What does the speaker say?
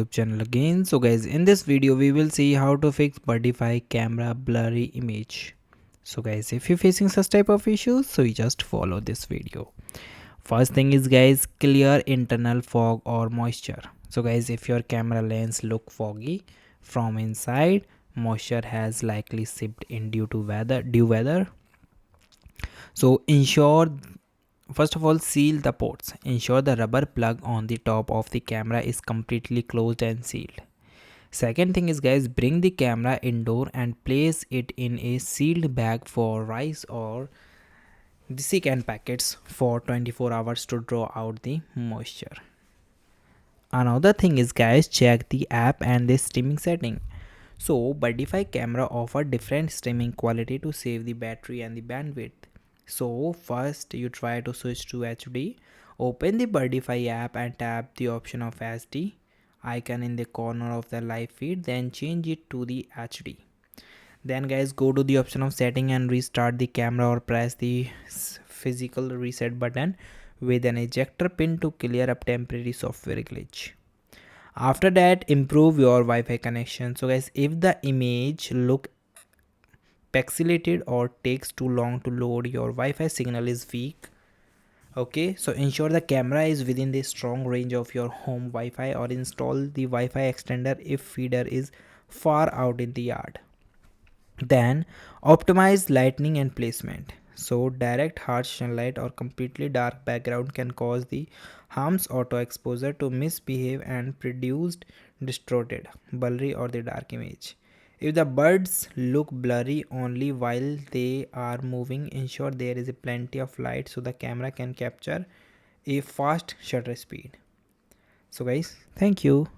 YouTube channel again. So guys, in this video we will see how to fix Birdfy camera blurry image. So guys, if you're facing such type of issues, so you just follow this video. First thing is guys, clear internal fog or moisture. So guys, if your camera lens look foggy from inside, moisture has likely seeped in due to weather. So ensure, first of all, seal the ports. Ensure the rubber plug on the top of the camera is completely closed and sealed. Second thing is guys, bring the camera indoor and place it in a sealed bag for rice or desiccant packets for 24 hours to draw out the moisture. Another thing is guys, check the app and the streaming setting. So Birdfy camera offer different streaming quality to save the battery and the bandwidth. So first you try to switch to HD. Open the Birdfy app and tap the option of HD icon in the corner of the live feed, then change it to the HD. Then guys, go to the option of setting and restart the camera or press the physical reset button with an ejector pin to clear up temporary software glitch. After that, improve your Wi-Fi connection. So guys, if the image look pixelated or takes too long to load, your Wi-Fi signal is weak. Okay, so ensure the camera is within the strong range of your home Wi-Fi or install the Wi-Fi extender if feeder is far out in the yard. Then optimize lighting and placement. So direct harsh sunlight or completely dark background can cause the harm's auto exposure to misbehave and produce distorted, blurry or the dark image. If the birds look blurry only while they are moving, ensure there is a plenty of light so the camera can capture a fast shutter speed. So guys, thank you.